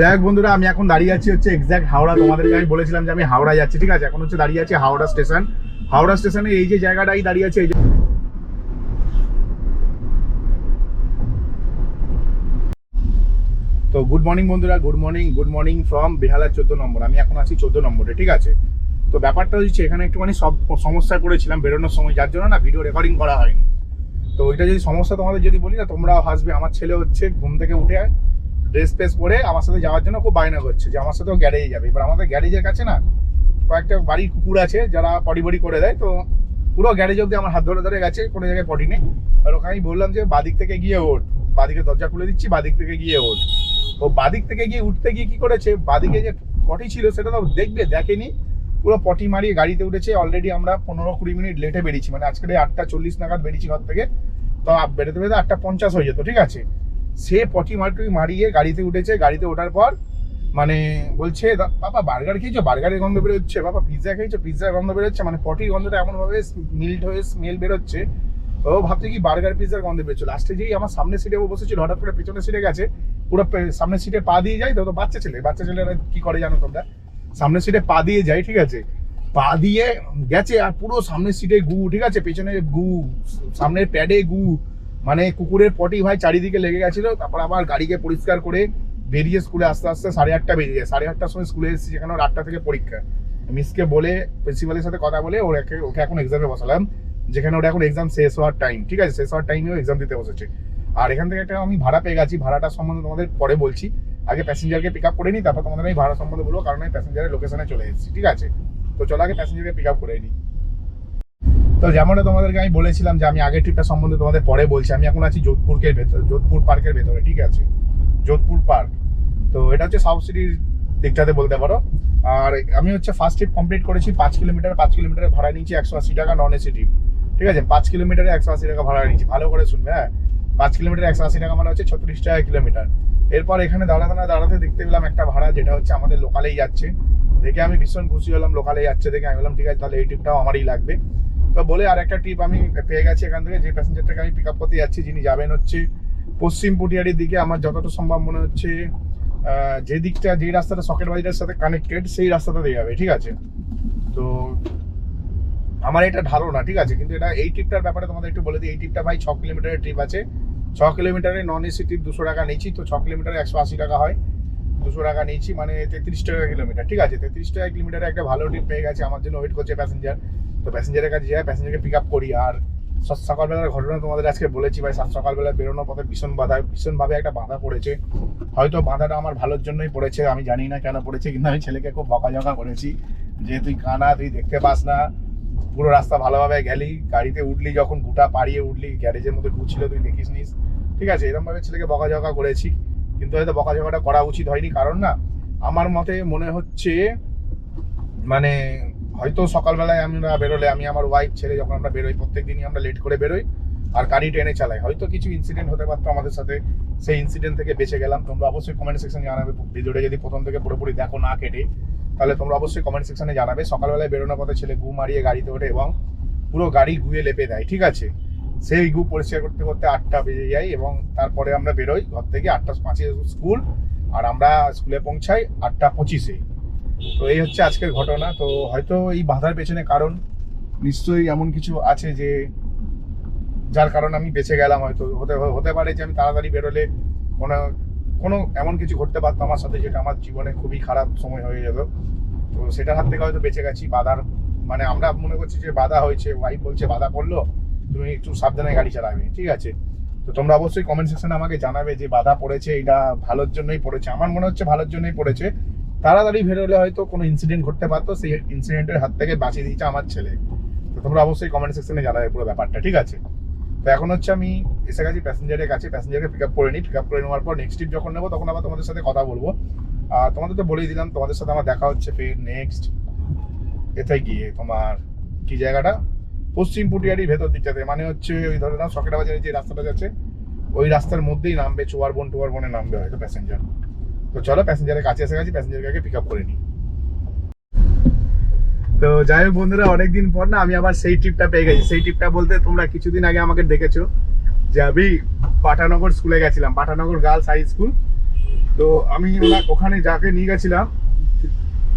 যাই হোক বন্ধুরা, আমি এখন দাঁড়িয়ে আছি হচ্ছে এক্স্যাক্ট হাওড়া। তোমাদেরকে আমি বলেছিলাম যে আমি হাওড়া যাচ্ছি, ঠিক আছে। এখন হচ্ছে দাঁড়িয়ে আছি হাওড়া স্টেশন। হাওড়া স্টেশনে এই যে জায়গাটাই দাঁড়িয়ে আছে, এই যে তো গুড মর্নিং বন্ধুরা, গুড মর্নিং ফ্রম বেহালা 14 নম্বর। আমি এখন আছি 14 নম্বরে, ঠিক আছে। তো ব্যাপারটা হচ্ছে এখানে একটুখানি সব সমস্যায় পড়েছিলাম বেরোনোর সময়, যার জন্য না ভিডিও রেকর্ডিং করা হয়নি। তো ওইটা যদি সমস্যা তোমাদের যদি বলি না, তোমরাও হাসবে। আমার ছেলে হচ্ছে ঘুম থেকে উঠে ড্রেস ফ্রেস পরে আমার সাথে যাওয়ার জন্য খুব বায়না করছে যে আমার সাথেও গ্যারেজে যাবে। এবার আমাদের গ্যারেজের কাছে না কয়েকটা বাড়ির কুকুর আছে যারা পটি বডি করে দেয়, তো পুরো গ্যারেজ অব্দি আমার হাত ধরে ধরে গেছে, কোনো জায়গায় পটি নেই। আর ওখানে আমি বললাম যে বাদিক থেকে গিয়ে ওঠ, বাদিকে দরজা খুলে দিচ্ছি, বাদিক থেকে গিয়ে ওঠ। ও বাদিক থেকে গিয়ে উঠতে গিয়ে কি করেছে, বাদিকে যে পটি ছিল সেটা তো দেখেনি, পুরো পটি মারিয়ে গাড়িতে উঠেছে। অলরেডি আমরা 15-20 মিনিট লেটে বেরিয়েছি, মানে আজকে 8:40 নাগাদ বেরিয়েছি ঘর থেকে। তো বেরোতে বেরোতে 8:50 হয়ে যেত, ঠিক আছে। সে পটি মারিয়ে গাড়িতে উঠেছে। গাড়িতে ওঠার পর মানে বলছে, বাবা বার্গার খেয়েছো, বার্গারের গন্ধ বেরোচ্ছে, বাবা পিৎজা খেয়েছো, পিৎজার গন্ধ বেরোচ্ছে। মানে পটির গন্ধটা এমনভাবে মিল্ট হয়ে স্মেল বেরোচ্ছে, ও ভাবছে কি বার্গার পিৎজার গন্ধ বেরোচ্ছে। লাস্টে যেই আমার সামনের সিটে ও বসেছিল, হঠাৎ করে পেছনের সিটে গেছে, পুরো সামনের সিটে পা দিয়ে যায়। তো বাচ্চা ছেলেরা কি করে জানো তোমরা, সামনের সিটে পা দিয়ে যায়, ঠিক আছে। পা দিয়ে গেছে আর পুরো সামনের সিটে গু, ঠিক আছে, পেছনে গু, সামনের প্যাডে গু, মানে কুকুরের পটি ভাই চারিদিকে লেগে গেছিল। তারপর আবার গাড়িকে পরিষ্কার করে বেরিয়ে স্কুলে আস্তে 8:30 বেরিয়ে যায়। 8:30টার সময় স্কুলে এসেছি, যেখানে ওর 8টা থেকে পরীক্ষা। মিসকে বলে, প্রিন্সিপালের সাথে কথা বলে ওকে এখন এক্সামে বসালাম, যেখানে ওটা এখন এক্সাম শেষ হওয়ার টাইম, ঠিক আছে। শেষ হওয়ার টাইমেও এক্সাম দিতে বসেছে। আর এখান থেকে একটা আমি ভাড়া পেয়ে গেছি, ভাড়াটার সম্বন্ধে তোমাদের পরে বলছি। আগে প্যাসেঞ্জারকে পিক আপ করে নিই, তারপর তোমাদের আমি ভাড়া সম্বন্ধে বলবো, কারণ আমি প্যাসেঞ্জারের লোকেশনে চলে এসেছি, ঠিক আছে। তো চলো আগে প্যাসেঞ্জারকে পিক আপ করে নিই। তো যেমনটা তোমাদেরকে আমি বলেছিলাম যে আমি আগের ট্রিপটা সম্বন্ধে তোমাদের পরে বলছি। আমি এখন আছি যোধপুর পার্কের ভেতরে, ঠিক আছে, যোধপুর পার্ক। তো এটা হচ্ছে সাউথ সিটির দিকটাতে বলতে পারো। আর আমি হচ্ছে ফার্স্ট ট্রিপ কমপ্লিট করেছি 5 কিলোমিটার ভাড়া নিয়েছি 180 টাকা, নন এসি ট্রিপ, ঠিক আছে। 5 কিলোমিটারে 180 টাকা ভাড়া নিয়েছি, ভালো করে শুনবে, হ্যাঁ। 5 কিলোমিটার 180 টাকা মানে হচ্ছে 36 টাকা কিলোমিটার। এরপর এখানে দাঁড়াতে দেখতে পেলাম একটা ভাড়া, যেটা হচ্ছে আমাদের লোকালেই যাচ্ছে। দেখে আমি ভীষণ খুশি হলাম, লোকালে যাচ্ছে দেখে আমি বললাম ঠিক আছে, তাহলে এই ট্রিপটাও আমারই লাগবে। তো বলে আর একটা ট্রিপ আমি পেয়ে গেছি এখান থেকে। যে প্যাসেঞ্জারটাকে আমি পিক আপ করতে যাচ্ছি, যিনি যাবেন হচ্ছে পশ্চিম পুটিয়ারির দিকে। আমার যতটা সম্ভব মনে হচ্ছে যে রাস্তাটা সকেট বাজারের সাথে কানেক্টেড, সেই রাস্তাটা দিয়ে যাবে, ঠিক আছে। তো আমার এটা ধারণা, ঠিক আছে। কিন্তু এটা এই ট্রিপটার ব্যাপারে তোমাদের একটু বলে দিই। এই ট্রিপটা ভাই 6 কিলোমিটারের ট্রিপ আছে। 6 কিলোমিটারে নন এসি ট্রিপ 200 টাকা নিয়েছি। তো 6 কিলোমিটারে 180 টাকা হয়, 200 টাকা নিয়েছি, মানে 33 টাকা কিলোমিটার, ঠিক আছে। 33 টাকা কিলোমিটারে একটা ভালো ট্রিপ পেয়ে গেছে। আমার জন্য ওয়েট করছে প্যাসেঞ্জার। তো প্যাসেঞ্জারের কাছে যাই, প্যাসেঞ্জারকে পিক আপ করি। আর সকালবেলার ঘটনা তোমাদের আজকে বলেছি ভাই। সকালবেলা বেরোনোর পথে ভীষণভাবে একটা বাধা পড়েছে। হয়তো বাধাটা আমার ভালোর জন্যই পড়েছে, আমি জানি না কেন পড়েছে, কিন্তু আমি ছেলেকে খুব বকাঝকা করেছি যে তুই কানা, তুই দেখতে পাস না, পুরো রাস্তা ভালোভাবে গেলি, গাড়িতে উঠলি যখন গুটা পাড়িয়ে উঠলি, গ্যারেজের মধ্যে ঢুকছিল তুই দেখিস নিস, ঠিক আছে। এরকম ভাবে ছেলেকে বকাঝকা করেছি, কিন্তু হয়তো বকাঝকাটা করা উচিত হয়নি। কারণ না, আমার মতে মনে হচ্ছে মানে হয়তো সকালবেলায় আমরা বেরোলে, আমি আমার ওয়াইফ ছেলে যখন আমরা বেরোই, প্রত্যেক দিনই আমরা লেট করে বেরোই আর গাড়ি ট্রেনে চালাই, হয়তো কিছু ইনসিডেন্ট হতে পারতো আমাদের সাথে। সেই ইনসিডেন্ট থেকে বেঁচে গেলাম। তোমরা অবশ্যই কমেন্ট সেকশনে জানাবে। ভিডিওটা যদি প্রথম থেকে পুরোপুরি দেখো না কেটে, তাহলে তোমরা অবশ্যই কমেন্ট সেকশনে জানাবে। সকালবেলায় বেরোনোর পথে ছেলে গু মারিয়ে গাড়িতে ওঠে এবং পুরো গাড়ি গুয়ে লেপে দেয়, ঠিক আছে। সেই গু পরিষ্কার করতে করতে 8টা বেজে যায় এবং তারপরে আমরা বেরোই ঘর থেকে। 8:05 স্কুল, আর আমরা স্কুলে পৌঁছাই 8:25। তো এই হচ্ছে আজকের ঘটনা। তো হয়তো এই বাধার পেছনে কারণ নিশ্চয়ই এমন কিছু আছে যে যার কারণে আমি বেঁচে গেলাম। হয়তো হতে পারে যে আমি তাড়াতাড়ি বেরোলে কোনো এমন কিছু ঘটতে পারতো আমার সাথে, যেটা আমার জীবনে খুবই খারাপ সময় হয়ে যেত। তো সেটার হাত থেকে হয়তো বেঁচে গেছি। বাধার মানে আমরা মনে করছি যে বাধা হয়েছে, ওয়াইফ বলছে বাধা পড়লো, তুমি একটু সাবধানে গাড়ি চালাবে, ঠিক আছে। তো তোমরা অবশ্যই কমেন্ট সেকশনে আমাকে জানাবে যে বাধা পড়েছে, এটা ভালোর জন্যই পড়েছে। আমার মনে হচ্ছে ভালোর জন্যই পড়েছে। তাড়াতাড়ি বেরোলে হয়তো কোনো ইনসিডেন্ট ঘটতে পারতো, সেই ইনসিডেন্টের হাত থেকে বাঁচিয়ে দিয়েছে আমার ছেলে। তো তোমরা অবশ্যই কমেন্ট সেকশনে জানাবে পুরো ব্যাপারটা, ঠিক আছে। তো এখন হচ্ছে আমি এসে গেছি প্যাসেঞ্জারের কাছে, প্যাসেঞ্জারকে পিক আপ করে নিই। পিক আপ করে নেওয়ার পর নেক্সট ট্রিপ যখন নেবো, তখন আবার তোমাদের সাথে কথা বলবো। আর তোমাদের তো বলেই দিলাম, তোমাদের সাথে আমার দেখা হচ্ছে ফের নেক্সট এতে গিয়ে, তোমার কি জায়গাটা, পশ্চিম পুটিয়ারির ভেতর দিকটাতে, মানে হচ্ছে ওই ধরে নাও সকেটা বাজারে যে রাস্তাটা যাচ্ছে, ওই রাস্তার মধ্যেই নামবে, চুয়ারবনে নামবে হয়তো প্যাসেঞ্জার। তো চলো প্যাসেঞ্জারের কাছে এসে গেছি, প্যাসেঞ্জারকে পিক আপ করে নিই। তো যাই হোক বন্ধুরা, অনেকদিন পর না আমি আবার সেই ট্রিপটা পেয়ে গেছি। সেই ট্রিপটা বলতে তোমরা কিছুদিন আগে আমাকে দেখেছো যে আমি পাটানগর স্কুলে গেছিলাম, পাটানগর গার্লস হাই স্কুল। তো আমি ওখানে যাকে নিয়ে গেছিলাম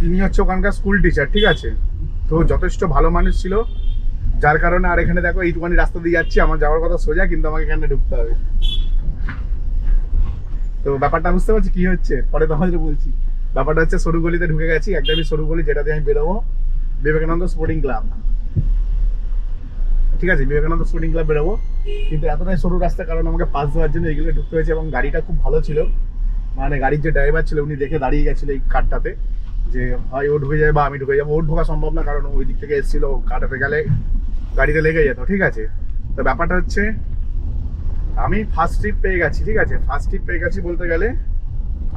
তিনি হচ্ছে ওখানকার স্কুল টিচার, ঠিক আছে। তো যথেষ্ট ভালো মানুষ ছিল, যার কারণে আর এখানে দেখো এইটুখানি রাস্তা দিয়ে যাচ্ছি, আমার যাওয়ার কথা সোজা, কিন্তু আমাকে এখানে ঢুকতে হবে। তো ব্যাপারটা বুঝতে পারছি কি হচ্ছে, পরে তোমাদের বলছি। ব্যাপারটা হচ্ছে সরু গলিতে ঢুকে গেছি, একদমই সরু গলি, যেটা দিয়ে আমি বেরোবো বিবেকানন্দ স্পোর্টিং ক্লাব, ঠিক আছে। বিবেকানন্দ স্পোর্টিং ক্লাব বেরোবো, কিন্তু এতটাই সরু রাস্তা, কারণ আমাকে পাস দেওয়ার জন্য এগুলো ঢুকতে হয়েছে। এবং গাড়িটা খুব ভালো ছিল, মানে গাড়ির যে ড্রাইভার ছিল উনি দেখে দাঁড়িয়ে গেছিল এই কারটাতে, যে হয় ও ঢুকে যায় বা আমি ঢুকে যাবো। ওর ঢোকা সম্ভব না, কারণ ওই দিক থেকে এসেছিল, কাটাতে গেলে গাড়িতে লেগে যেত, ঠিক আছে। তো ব্যাপারটা হচ্ছে আমি ফার্স্ট ট্রিপ পেয়ে গেছি, ঠিক আছে। ফার্স্ট ট্রিপ পেয়ে গেছি বলতে গেলে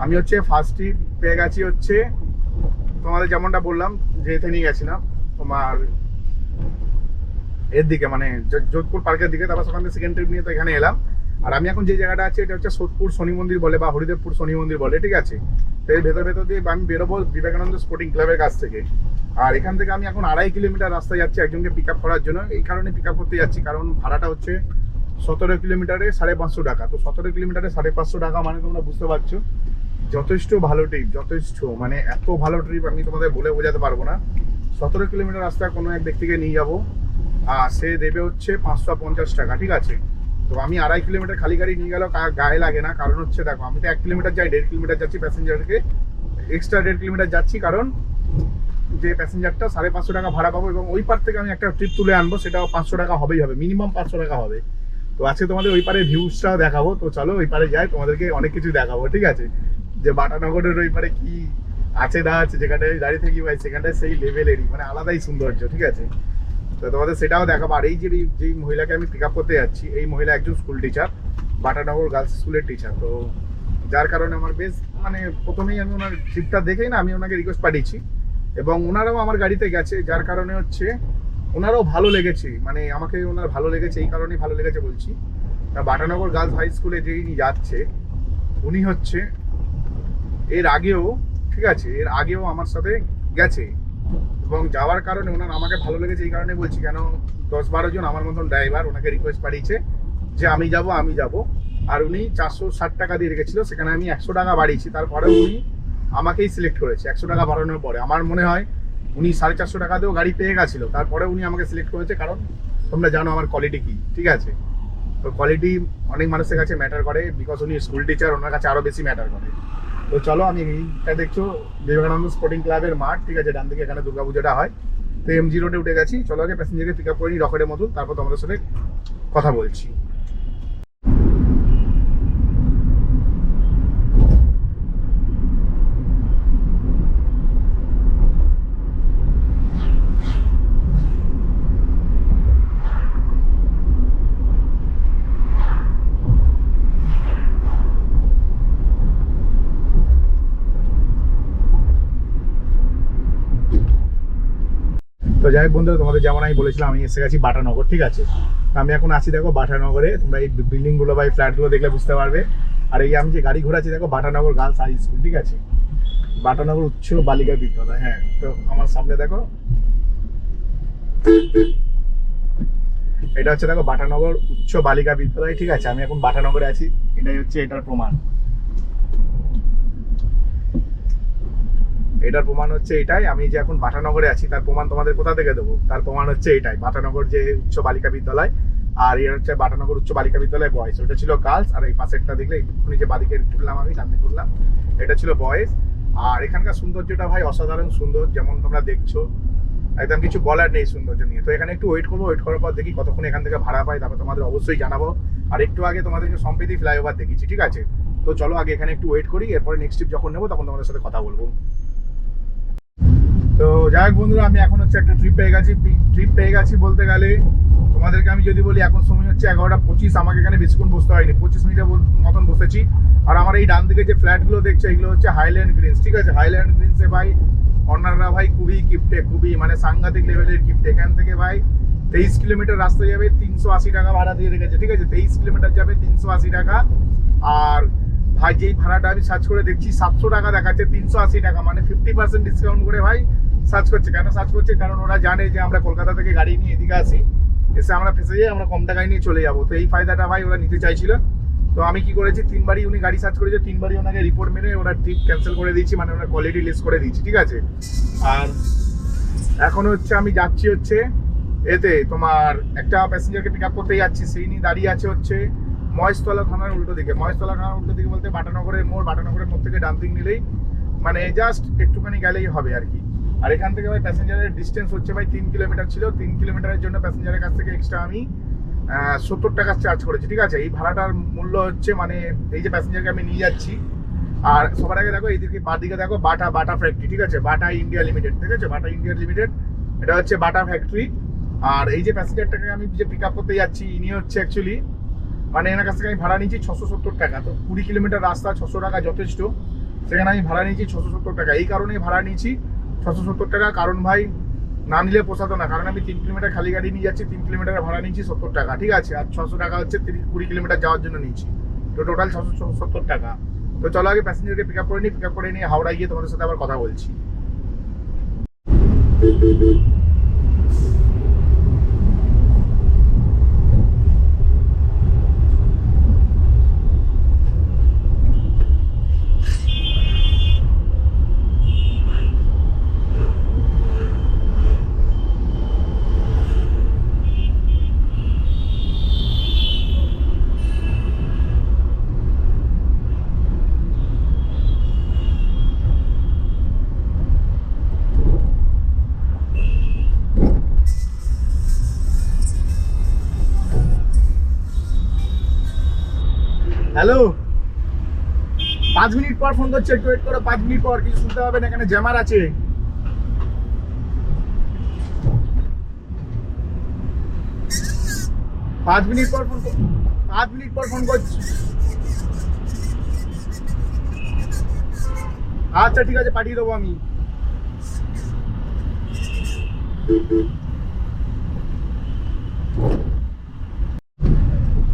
আমি হচ্ছে ফার্স্ট ট্রিপ পেয়ে গেছি হচ্ছে তোমাদের যেমনটা বললাম যে এতে নিয়ে গেছিলাম তোমার এর দিকে, মানে যোধপুর পার্কের দিকে। তারপর সেখান থেকে সেকেন্ড ট্রিপ নিয়ে তো এখানে এলাম। আর আমি এখন যে জায়গাটা আছে এটা হচ্ছে সোদপুর শনি মন্দির বলে বা হরিদেবপুর শনি মন্দির বলে, ঠিক আছে। তো এর ভেতর ভেতর দিয়ে আমি বেরোবো বিবেকানন্দ স্পোর্টিং ক্লাবের কাছ থেকে। আর এখান থেকে আমি এখন 2.5 কিলোমিটার রাস্তায় যাচ্ছি একজনকে পিক আপ করার জন্য। এই কারণে পিক আপ করতে যাচ্ছি কারণ ভাড়াটা হচ্ছে 17 কিলোমিটারে 550 টাকা। তো 17 কিলোমিটারে 550 টাকা মানে তোমরা বুঝতে পারছো যথেষ্ট ভালো ট্রিপ, যথেষ্ট, মানে এত ভালো ট্রিপ আমি তোমাদের বলে বোঝাতে পারবো না। 17 কিলোমিটার রাস্তা কোনো এক ব্যক্তিকে নিয়ে যাবো, আর সে দেবে হচ্ছে 550 টাকা, ঠিক আছে। তো আমি 2.5 কিলোমিটার খালি গাড়ি নিয়ে গেলেও গায়ে লাগে না, কারণ হচ্ছে দেখো আমি তো 1 কিলোমিটার যাই, 1.5 কিলোমিটার যাচ্ছি প্যাসেঞ্জারকে, এক্সট্রা 1.5 কিলোমিটার যাচ্ছি, কারণ যে প্যাসেঞ্জারটা 550 টাকা ভাড়া পাবো এবং ওই পার থেকে আমি একটা ট্রিপ তুলে আনবো, সেটাও 500 টাকা হবেই হবে, মিনিমাম 500 টাকা হবে। তো আজকে তোমাদের ওই পারে ভিউজটাও দেখাবো। তো চলো ওই পারে যাই, তোমাদেরকে অনেক কিছু দেখাবো, ঠিক আছে। যে বাটানগরের ওই পারে কি আছে না আছে, যেখানটায় দাঁড়িয়ে থাকি ভাই সেখানটায় সেই লেভেলেরই, মানে আলাদাই সৌন্দর্য, ঠিক আছে। তো তোমাদের সেটাও দেখাবো। আর এই যে মহিলাকে আমি পিক আপ করতে যাচ্ছি, এই মহিলা একজন স্কুল টিচার, বাটানগর গার্লস স্কুলের টিচার। তো যার কারণে আমার বেশ, মানে প্রথমেই আমি ওনার ট্রিপটা দেখেই না আমি ওনাকে রিকোয়েস্ট পাঠিয়েছি, এবং ওনারাও আমার গাড়িতে গেছে, যার কারণে হচ্ছে ওনারও ভালো লেগেছে, মানে আমাকে ওনার ভালো লেগেছে, এই কারণেই ভালো লেগেছে বলছি। বাটানগর গার্লস হাই স্কুলে যিনি যাচ্ছে উনি হচ্ছে এর আগেও, ঠিক আছে, এর আগেও আমার সাথে গেছে, এবং যাওয়ার কারণে ওনার আমাকে ভালো লেগেছে এই কারণে বলছি, কেন 10-12 জন আমার মতন ড্রাইভার ওনাকে রিকোয়েস্ট পাঠিয়েছে যে আমি যাব। আর উনি 460 টাকা দিয়ে রেখেছিল, সেখানে আমি 100 টাকা বাড়িয়েছি, তারপরে উনি আমাকেই সিলেক্ট করেছে। 100 টাকা বাড়ানোর পরে আমার মনে হয় উনি 450 টাকাতেও গাড়ি পেয়ে গেছিলো, তারপরে উনি আমাকে সিলেক্ট করেছে, কারণ তোমরা জানো আমার কোয়ালিটি কি, ঠিক আছে। তো কোয়ালিটি অনেক মানুষের কাছে ম্যাটার করে, বিকজ উনি স্কুল টিচার, ওনার কাছে আরও বেশি ম্যাটার করে। তো চলো, আমি এইটা দেখছো বিবেকানন্দ স্পোর্টিং ক্লাবের মাঠ, ঠিক আছে, ডান দিকে এখানে দুর্গাপুজোটা হয়। তো এমজি রোডে উঠে গেছি, চলো আগে প্যাসেঞ্জারকে পিক আপ করে নিই রকেটের মতন, তারপর তোমাদের সাথে কথা বলছি। তো যাই হোক বন্ধুরা, তোমাদের যেমন আমি বলেছিলাম আমি এসে গেছি বাটানগর, ঠিক আছে। আমি এখন আছি দেখো বাটানগরে, তোমরা এই বিল্ডিং গুলো বা এই ফ্ল্যাট গুলো দেখলে বুঝতে পারবে। আর এই আমি যে গাড়ি ঘোরাচ্ছি দেখো বাটানগর গার্লস হাই স্কুল, ঠিক আছে, বাটানগর উচ্চ বালিকা বিদ্যালয়। হ্যাঁ, তো আমার সামনে দেখো এটা হচ্ছে দেখো বাটানগর উচ্চ বালিকা বিদ্যালয়, ঠিক আছে। আমি এখন বাটানগরে আছি, এটাই হচ্ছে এটার প্রমাণ। এটার প্রমাণ হচ্ছে এটাই, আমি যে এখন বাটানগরে আছি তার প্রমাণ তোমাদের কোথা থেকে দেবো, তার প্রমাণ হচ্ছে এটাই, বাটানগর যে উচ্চ বালিকা বিদ্যালয়। আর এর হচ্ছে বাটানগর উচ্চ বালিকা বিদ্যালয় বয়েজ, ওটা ছিল গার্লস। আর এই পাশেরটা দেখলে এইটুকুনি যে বাদিকে ঘুরলাম আমি, সামনে ঘুরলাম, এটা ছিল বয়েজ। আর এখানকার সৌন্দর্যটা ভাই অসাধারণ সুন্দর, যেমন তোমরা দেখছো, একদম কিছু বলার নেই সৌন্দর্য নিয়ে। তো এখানে একটু ওয়েট করবো, ওয়েট করার পর দেখি কতক্ষণ এখান থেকে ভাড়া পাই, তারপর তোমাদের অবশ্যই জানাবো। আর একটু আগে তোমাদেরকে সম্প্রীতি ফ্লাইওভার দেখিয়েছি, ঠিক আছে। তো চলো আগে এখানে একটু ওয়েট করি, এরপরে নেক্সট ট্রিপ যখন নেবো তখন তোমাদের সাথে কথা বলবো। তো যাই হোক বন্ধুরা, আমি এখন হচ্ছে একটা ট্রিপ পেয়ে গেছি বলতে গেলে তোমাদেরকে আমি যদি বলি এখন সময় হচ্ছে 11:25। আমাকে এখানে বেশিক্ষণ বসতে হয়নি, 25 মিনিটের মতন বসেছি। আর আমার এই ডান দিকে যে ফ্ল্যাটগুলো দেখছো এগুলো হচ্ছে হাইল্যান্ড গ্রিনস, ঠিক আছে। হাইল্যান্ড গ্রিনসে ভাই অনাররা ভাই খুবই কিপ্টে, খুবই মানে সাংঘাতিক লেভেলের কিপ্টে। এখান থেকে ভাই 23 কিলোমিটার রাস্তা যাবে, 380 টাকা ভাড়া দিয়ে রেখেছে, ঠিক আছে। 23 কিলোমিটার যাবে 380 টাকা। আর ভাই যেই ভাড়াটা আমি সার্চ করে দেখছি 700 টাকা দেখাচ্ছে, 380 টাকা, মানে 50% ডিসকাউন্ট করে ভাই সার্চ করছে। কেন সার্চ করছে? কারণ ওরা জানে যে আমরা কলকাতা থেকে গাড়ি নিয়ে এদিকে আসি, এসে আমরা ফেসে যাই, আমরা কম টাকায় নিয়ে চলে যাবো। তো এই ফায়দাটা ভাই ওরা নিতে চাইছিল, তো আমি কি করেছি, 3বারই উনি গাড়ি সার্চ করেছে, 3বারই ওনাকে রিপোর্ট মেরে ওনার ট্রিপ ক্যান্সেল করে দিয়েছি, মানে ওনার কোয়ালিটি লেস করে দিয়েছি, ঠিক আছে। আর এখন হচ্ছে আমি যাচ্ছি হচ্ছে এতে তোমার একটা প্যাসেঞ্জারকে পিক আপ করতে যাচ্ছি, সেই নিয়ে দাঁড়িয়ে আছে হচ্ছে মহেশতলা থানার উল্টো দিকে। মহেশতলা থানার উল্টো দিকে বলতে বাটানগরের মোড়, বাটানগরের মোড় থেকে ডান দিক নিলেই মানে জাস্ট একটুখানি গেলেই হবে আর কি। আর এখান থেকে ভাই প্যাসেঞ্জারের ডিস্টেন্স হচ্ছে ভাই 3 কিলোমিটার ছিল, 3 কিলোমিটারের জন্য প্যাসেঞ্জারের কাছ থেকে এক্সট্রা আমি 70 টাকা চার্জ করেছি, ঠিক আছে। এই ভাড়াটার মূল্য হচ্ছে মানে এই যে প্যাসেঞ্জারকে আমি নিয়ে যাচ্ছি। আর সবার আগে দেখো এইদিকে বাঁ দিকে দেখো বাটা ফ্যাক্টরি, ঠিক আছে, বাটা ইন্ডিয়া লিমিটেড, ঠিক আছে, বাটা ইন্ডিয়া লিমিটেড, এটা হচ্ছে বাটা ফ্যাক্টরি। আর এই যে প্যাসেঞ্জারটাকে আমি যে পিক আপ করতে যাচ্ছি, ইনি হচ্ছে অ্যাকচুয়ালি মানে এনার কাছ থেকে আমি ভাড়া নিয়েছি 670 টাকা। তো 20 কিলোমিটার রাস্তা 600 টাকা যথেষ্ট, সেখানে আমি ভাড়া নিয়েছি 670 টাকা। এই কারণেই ভাড়া নিয়েছি 670 টাকা, কারণ ভাই না নিলে পোষাতো না, কারণ আমি 3 কিলোমিটার খালি গাড়ি নিয়ে যাচ্ছি, 3 কিলোমিটার ভাড়া নিয়েছি 70 টাকা, ঠিক আছে। আর 600 টাকা হচ্ছে 20 কিলোমিটার যাওয়ার জন্য নিয়েছি, তো টোটাল 670 টাকা। তো চলো আগে প্যাসেঞ্জারকে পিক আপ করে নিই, পিক আপ করে নিয়ে হাওড়া গিয়ে তোমাদের সাথে আবার কথা বলছি। হ্যালো, 5 মিনিট পর ফোন করছে, একটু ওয়েট করো, 5 মিনিট পর। কিছু শুনতে হবে না, এখানে জ্যামার আছে। 5 মিনিট পর ফোন, 5 মিনিট পর ফোন করছি। আচ্ছা ঠিক আছে, পাঠিয়ে দেবো আমি।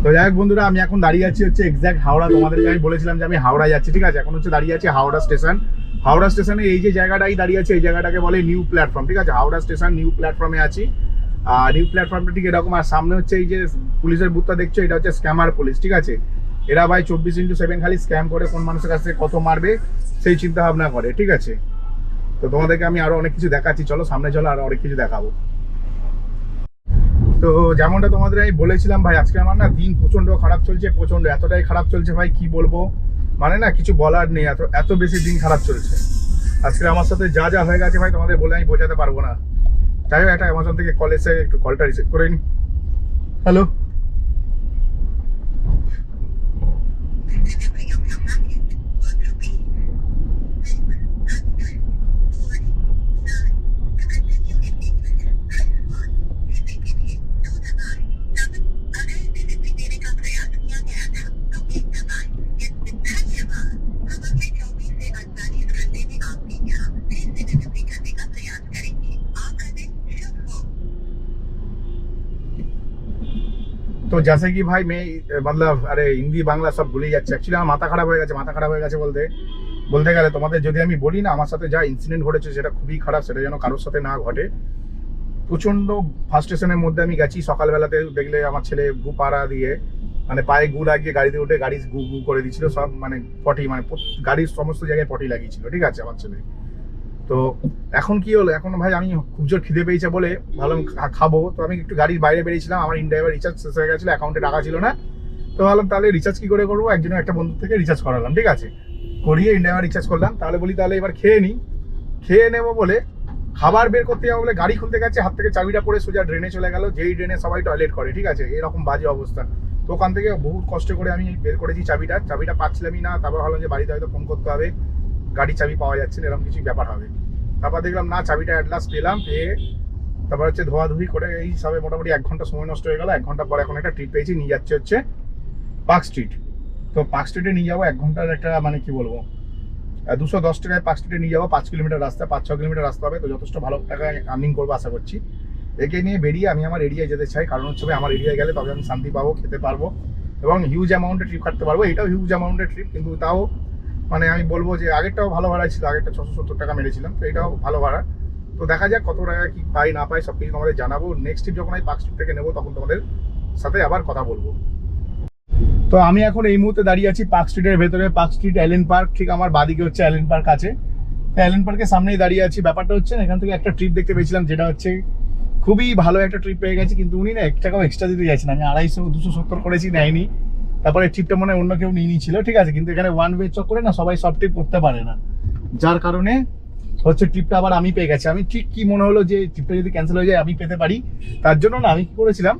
তো যাই হোক বন্ধুরা, আমি এখন দাঁড়িয়ে আছি হচ্ছে এক্স্যাক্ট হাওড়া। তোমাদেরকে আমি বলেছিলাম যে আমি হাওড়া যাচ্ছি, ঠিক আছে। এখন হচ্ছে দাঁড়িয়ে আছি হাওড়া স্টেশন। হাওড়া স্টেশনে এই যে জায়গাটাই দাঁড়িয়ে আছে, এই জায়গাটাকে বলে নিউ প্ল্যাটফর্ম, ঠিক আছে। হাওড়া স্টেশন নিউ প্ল্যাটফর্মে আছি। আর নিউ প্ল্যাটফর্মটা ঠিক এরকম। আর সামনে হচ্ছে এই যে পুলিশের বুথটা দেখছো, এটা হচ্ছে স্ক্যামার পুলিশ, ঠিক আছে। এরা ভাই 24x7 খালি স্ক্যাম করে, কোন মানুষের কাছ থেকে কত মারবে সেই চিন্তা ভাবনা করে, ঠিক আছে। তো তোমাদেরকে আমি আরো অনেক কিছু দেখাচ্ছি, চলো সামনে চলো, আরো অনেক কিছু দেখাবো। তো যেমনটা তোমাদের আমি বলেছিলাম ভাই, আজকে আমার না দিন প্রচন্ড খারাপ চলছে, প্রচন্ড এতটাই খারাপ চলছে ভাই, কি বলবো, মানে না কিছু বলার নেই, এত বেশি দিন খারাপ চলছে। আজকে আমার সাথে যা যা হয়ে গেছে ভাই, তোমাদের বলে আমি বোঝাতে পারবো না। যাই হোক, একটা অ্যামাজন থেকে কল এসে, একটু কলটা রিসিভ করে নি। হ্যালো, तो जैसे कि भाई मैं मतलब अरे হিন্দি বাংলা সব ভুলে যাচ্ছে। অ্যাকচুয়ালি আমার মাথা খারাপ হয়ে গেছে, মাথা খারাপ হয়ে গেছে বলতে গেলে তোমাদের যদি আমি বলি না, আমার সাথে যা ইনসিডেন্ট ঘটেছে সেটা খুবই খারাপ, সেটা যেন কারোর সাথে না ঘটে। প্রচন্ড ফার্স্টেশনের মধ্যে আমি গেছি সকালবেলাতে, দেখলে আমার ছেলে গু পাড়া দিয়ে মানে পায়ে গু লাগিয়ে গাড়িতে উঠে গাড়ি গু গু করে দিচ্ছিল সব, মানে পটি, মানে গাড়ির সমস্ত জায়গায় পটি লাগিয়েছিল, ঠিক আছে আমার ছেলে। তো এখন কি হলো, এখন ভাই আমি খুব জোর খিদে পেয়েছে বলে ভাবলাম খাবো। তো আমি একটু গাড়ির বাইরে বেরিয়েছিলাম, আমার ইনড্রাইভার রিচার্জ শেষ হয়ে গেছিলো, অ্যাকাউন্টে টাকা ছিল না। তো ভাবলাম তাহলে রিচার্জ কি করে করবো, একজনের একটা বন্ধু থেকে রিচার্জ করালাম, ঠিক আছে, করিয়ে ইনড্রাইভার রিচার্জ করলাম। তাহলে বলি তাহলে এবার খেয়ে নেবো বলে খাবার বের করতে যাবো বলে গাড়ি খুলতে গেছে, হাত থেকে চাবিটা পড়ে সোজা ড্রেনে চলে গেল, যেই ড্রেনে সবাই টয়লেট করে, ঠিক আছে, এরকম বাজে অবস্থা। তো ওখান থেকে বহু কষ্ট করে আমি বের করেছি চাবিটা পাচ্ছিলামই না। তারপর ভাবলাম যে বাড়িতে হয়তো ফোন করতে হবে, গাড়ির চাবি পাওয়া যাচ্ছে না, এরকম কিছু ব্যাপার হবে। তারপর দেখলাম না, চাবিটা অ্যাট লাস্ট পেয়ে তারপর হচ্ছে ধোয়াধুয়ি করে এই সবে মোটামুটি 1 ঘন্টা সময় নষ্ট হয়ে গেল। 1 ঘন্টা পর এখন একটা ট্রিপ পেয়েছি, নিয়ে যাচ্ছে হচ্ছে পার্ক স্ট্রিট। তো পার্ক স্ট্রিটে নিয়ে যাবো 1 ঘন্টার একটা মানে কি বলবো 210 টাকায় পার্ক স্ট্রিটে নিয়ে যাবো। 5 কিলোমিটার রাস্তা, 5-6 কিলোমিটার রাস্তা হবে, তো যথেষ্ট ভালো টাকায় আর্নিং করবো আশা করছি। একে নিয়ে বেরিয়ে আমি আমার এরিয়ায় যেতে চাই, কারণ হচ্ছে আমার এরিয়ায় গেলে তবে আমি শান্তি পাবো, খেতে পারবো এবং হিউজ অ্যামাউন্টে ট্রিপ কাটতে পারবো। এটাও হিউজ অ্যামাউন্টের ট্রিপ, কিন্তু তাও মানে আমি বলবো যে আগেরটাও ভালো ভাড়া ছিল, আগেরটা 670 টাকা মেরেছিলাম, তো এটাও ভালো ভাড়া। তো দেখা যাক কত টাকা কি পাই না পাই, সব কিছু তোমাদের জানাবো। নেক্সট ট্রিপ যখন আমি পার্ক স্ট্রিট থেকে নেবো তখন তোমাদের সাথে আবার কথা বলবো। তো তো আমি এখন এই মুহূর্তে দাঁড়িয়ে আছি পার্ক স্ট্রিটের ভেতরে, পার্ক স্ট্রিট অ্যালেন পার্ক, ঠিক আমার বাদিকে হচ্ছে অ্যালেন পার্ক আছে। তো অ্যালেন পার্কের সামনেই দাঁড়িয়ে আছি। ব্যাপারটা হচ্ছে এখান থেকে একটা ট্রিপ দেখতে পেয়েছিলাম, যেটা হচ্ছে খুবই ভালো একটা ট্রিপ পেয়ে গেছি, কিন্তু উনি না 1 টাকাও এক্সট্রা দিতে চাইছেন। আমি 250-270 করেছি, নেয়নি। তারপরে ট্রিপটা মনে হয় অন্য কেউ নিয়ে নিয়েছিল, ঠিক আছে, কিন্তু এখানে ওয়ান ওয়ে চক্করে না সবাই সব ট্রিপ করতে পারে না, যার কারণে হচ্ছে ট্রিপটা আবার আমি পেয়ে গেছি। আমি ঠিক কি মনে হলো যে ট্রিপটা যদি ক্যান্সেল হয়ে যায় আমি পেতে পারি, তার জন্য না আমি কি করেছিলাম,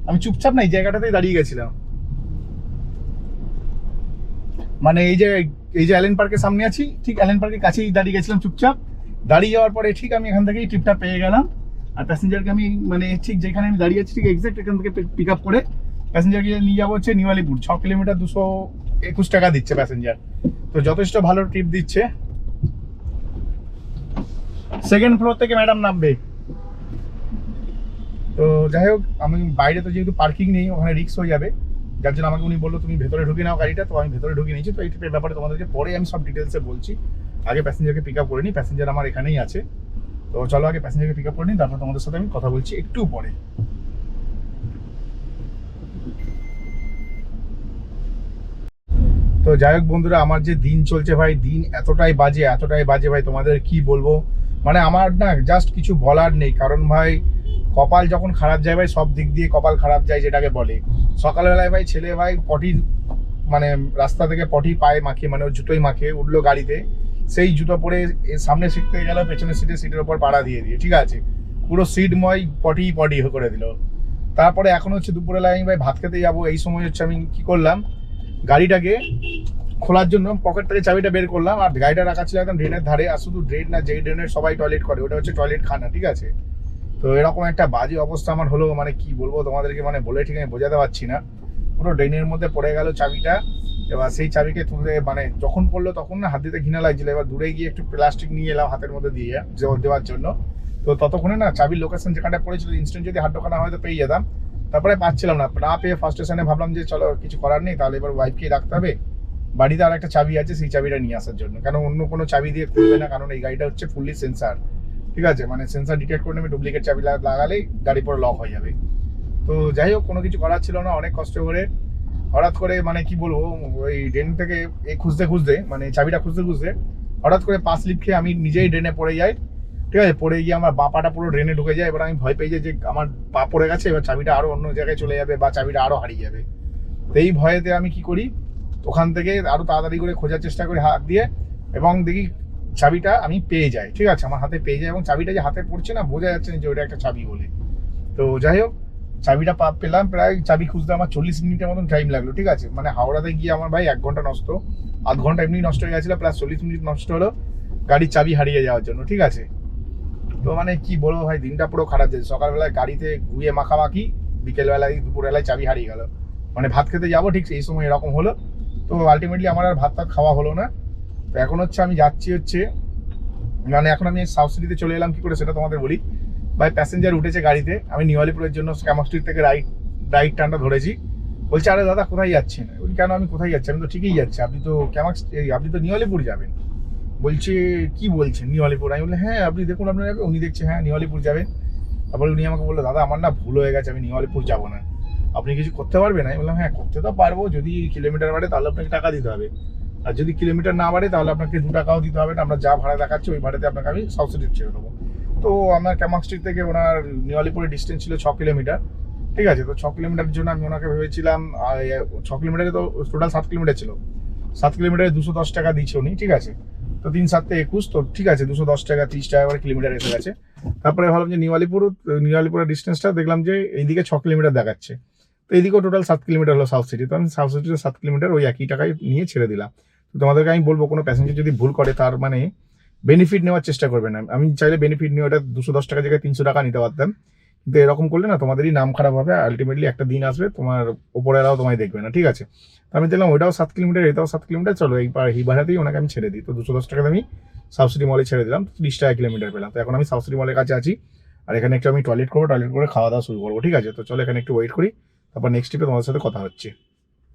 আমি চুপচাপ না এই জায়গাটাতেই দাঁড়িয়ে গেছিলাম। মানে এই যে অ্যালেন পার্কের সামনে আছি, ঠিক অ্যালেন পার্কের কাছেই দাঁড়িয়ে গেছিলাম চুপচাপ। দাঁড়িয়ে যাওয়ার পরে ঠিক আমি এখান থেকেই ট্রিপটা পেয়ে গেলাম। আর প্যাসেঞ্জারকে আমি মানে ঠিক যেখানে আমি দাঁড়িয়ে আছি ঠিক এক্সাক্ট এখান থেকে পিক আপ করে প্যাসেঞ্জারকে নিয়ে যাবো হচ্ছে নিউ আলিপুর। 6 কিলোমিটার 221 টাকা দিচ্ছে প্যাসেঞ্জার, তো যথেষ্ট ভালো ট্রিপ দিচ্ছে। সেকেন্ড ফ্লোর থেকে ম্যাডাম নামবে। তো যাই হোক, আমি বাইরে তো যেহেতু পার্কিং নেই, ওখানে রিস্ক হয়ে যাবে, যার জন্য আমাকে উনি বললো তুমি ভেতরে ঢুকে নাও গাড়িটা। তো আমি ভেতরে ঢুকে নিয়েছি। তো এই ট্রিপের ব্যাপারে তোমাদেরকে পরে আমি সব ডিটেলসে বলছি, আগে প্যাসেঞ্জারকে পিক আপ করে নিই। প্যাসেঞ্জার আমার এখানেই আছে, তো চলো আগে প্যাসেঞ্জারকে পিক আপ করে নিই, তারপর তোমাদের সাথে আমি কথা বলছি একটু পরে। তো যাই হোক বন্ধুরা, আমার যে দিন চলছে ভাই, দিন এতটাই বাজে ভাই, তোমাদের কি বলবো। মানে আমার না জাস্ট কিছু বলার নেই, কারণ ভাই কপাল যখন খারাপ যায় ভাই, সব দিক দিয়ে কপাল খারাপ যায় যেটাকে বলে। সকালবেলায় ভাই ছেলে ভাই পটি, মানে রাস্তা থেকে পটি পায়ে মাখিয়ে, মানে ওর জুতোই মাখিয়ে উঠলো গাড়িতে, সেই জুতো পরে সামনে সিট থেকে গেল, পেছনের সিটের ওপর পাড়া দিয়ে ঠিক আছে, পুরো সিটময় পটি করে দিল। তারপরে এখন হচ্ছে দুপুরবেলায় আমি ভাই ভাত খেতে যাবো, এই সময় হচ্ছে আমি কি করলাম, গাড়িটাকে খোলার জন্য পকেট থেকে চাবিটা বের করলাম, আর গাড়িটা রাখা ছিল একদম ড্রেনের ধারে। আর শুধু ড্রেন না, যেই ড্রেনের সবাই টয়লেট করে, ওটা হচ্ছে টয়লেট খানা, ঠিক আছে। তো এরকম একটা বাজে অবস্থা আমার হলো, মানে কি বলবো তোমাদেরকে, মানে বলে ঠিক আমি বোঝাতে পারছি না। পুরো ড্রেনের মধ্যে পড়ে গেল চাবিটা। এবার সেই চাবিকে তুলে, মানে যখন পড়লো তখন না হাত দিতে ঘৃণা লাগছিল। এবার দূরে গিয়ে একটু প্লাস্টিক নিয়ে এলাম হাতের মধ্যে দিয়ে দেওয়ার জন্য। তো ততক্ষণে না চাবির লোকেশন যেখানটা পড়েছিল, ইনস্ট্যান্ট যদি হাত ঢোকানো হয়তো পেয়ে যেতাম। তারপরে পাচ্ছিলাম না পেয়ে ফার্স্ট স্টেশনে ভাবলাম যে চলো কিছু করার নেই, তাহলে এবার ওয়াইফকেই রাখতে হবে। বাড়িতে আর একটা চাবি আছে, সেই চাবিটা নিয়ে আসার জন্য, কারণ অন্য কোনো চাবি দিয়ে খুলবে না, কারণ এই গাড়িটা হচ্ছে ফুললি সেন্সার, ঠিক আছে। মানে সেন্সার ডিটেক্ট করে নেবে, ডুপ্লিকেট চাবি লাগালেই গাড়ি পরে লক হয়ে যাবে। তো যাই হোক, কোনো কিছু করার ছিল না, অনেক কষ্ট করে হঠাৎ করে, মানে কি বলবো, ওই ড্রেন থেকে খুঁজতে মানে চাবিটা খুঁজতে হঠাৎ করে পা স্লিপ খেয়ে আমি নিজেই ড্রেনে পড়ে যাই, ঠিক আছে। পড়ে গিয়ে আমার বাপাটা পুরো ড্রেনে ঢুকে যায়। এবার আমি ভয় পেয়ে যাই যে আমার পা পড়ে গেছে, এবার চাবিটা আরো অন্য জায়গায় চলে যাবে বা চাবিটা আরো হারিয়ে যাবে। তো এই ভয়েতে আমি কি করি, ওখান থেকে আরো তাড়াতাড়ি করে খোঁজার চেষ্টা করি হাত দিয়ে, এবং দেখি চাবিটা আমি পেয়ে যাই, ঠিক আছে, আমার হাতে পেয়ে যায়। এবং চাবিটা যে হাতে পড়ছে না, বোঝা যাচ্ছে না যে ওটা একটা চাবি বলে। তো যাই হোক, চাবিটা পেলাম। প্রায় চাবি খুঁজতে আমার 40 মিনিটের মতন টাইম লাগলো, ঠিক আছে। মানে হাওড়াতে গিয়ে আমার ভাই 1 ঘন্টা নষ্ট, আধ ঘন্টা এমনি নষ্ট হয়ে গেছিলো, প্লাস 40 মিনিট নষ্ট হলো গাড়ির চাবি হারিয়ে যাওয়ার জন্য, ঠিক আছে। তো মানে কি বলবো ভাই, দিনটা পুরো খারাপ যাচ্ছে। সকালবেলায় গাড়িতে গুয়ে মাখামাখি, বিকেলবেলায় দুপুরবেলায় চাবি হারিয়ে গেল। মানে ভাত খেতে যাবো ঠিক সেই সময় এরকম হলো। তো আলটিমেটলি আমার আর ভাত খাওয়া হলো না। তো এখন হচ্ছে আমি যাচ্ছি হচ্ছে, মানে এখন আমি সাউথ সিটিতে চলে এলাম কি করে সেটা তোমাদের বলি। ভাই প্যাসেঞ্জার উঠেছে গাড়িতে, আমি নিউ আলিপুরের জন্য ক্যামক স্ট্রিট থেকে রাইট টার্নটা ধরেছি। বলছে আরে দাদা কোথায় যাচ্ছেন? বলি কেন আমি কোথায় যাচ্ছি, আমি তো ঠিকই যাচ্ছি, আপনি তো নিউ আলিপুর যাবেন। বলছে কি বলছেন নিউ আলিপুর? আমি বললাম হ্যাঁ আপনি দেখুন আপনার যাবে। উনি দেখছে হ্যাঁ নিউ আলিপুর যাবেন। তারপরে উনি আমাকে বললো দাদা আমার না ভুল হয়ে গেছে, আমি নিউ আলিপুর যাবো না, আপনি কিছু করতে পারবেন? আমি বললাম হ্যাঁ করতে তো পারবো, যদি কিলোমিটার বাড়ে তাহলে আপনাকে টাকা দিতে হবে, আর যদি কিলোমিটার না বাড়ে তাহলে আপনাকে 2 টাকাও দিতে হবে না, আমরা যা ভাড়া দেখাচ্ছি ওই ভাড়াতে আপনাকে আমি সাউথ সিটি ছেড়ে দেবো। তো আমার ক্যামক স্ট্রিট থেকে ওনার নিউ আলিপুরের ডিস্টেন্স ছিল 6 কিলোমিটার, ঠিক আছে। তো 6 কিলোমিটারের জন্য আমি ওনাকে ভেবেছিলাম 6 কিলোমিটারে তো টোটাল 7 কিলোমিটার ছিল, 7 কিলোমিটারে 210 টাকা দিচ্ছে উনি, ঠিক আছে। তো 3 7 21, তো ঠিক আছে 210 টাকা 30 টাকা করে কিলোমিটার এসে গেছে। তারপরে ভাবলাম যে নিউ আলিপুরের ডিস্টেন্সটা দেখলাম যে এইদিকে 6 কিলোমিটার দেখাচ্ছে, তো এইদিকেও টোটাল 7 কিলোমিটার হলো সাউথ সিটি। তো আমি সাউথ সিটিতে 7 কিলোমিটার ওই একই টাকায় নিয়ে ছেড়ে দিলাম। তো তোমাদেরকে আমি বলবো কোনো প্যাসেঞ্জার যদি ভুল করে তার মানে বেনিফিট নেওয়ার চেষ্টা করবে না। আমি চাইলে বেনিফিট নিয়ে ওটা 210 টাকা জায়গায় 300 টাকা নিতে পারতাম, কিন্তু এরকম করলে না তোমাদেরই নাম খারাপ হবে। আলটিমেটলি একটা দিন আসবে তোমার ওপরেরাও তোমায় দেখবে না, ঠিক আছে। তো আমি দেখলাম ওইটাও 7 কিলোমিটার এটাও 7 কিলোমিটার, চলো এই ভাড়াতেই ওনাকে আমি ছেড়ে দিই। তো 210 টাকাতে আমি সাউথ সিটি মলে ছেড়ে দিলাম, 30 টাকা কিলোমিটার পেলাম। তো এখন আমি সাউথ সিটি মলের কাছে আছি, আর এখানে একটু আমি টয়লেট করে খাওয়া দাওয়া শুরু করবো, ঠিক আছে। তো চলো এখানে একটু ওয়েট করি, তারপর নেক্সট ট্রিপে তোমাদের সাথে কথা হচ্ছে।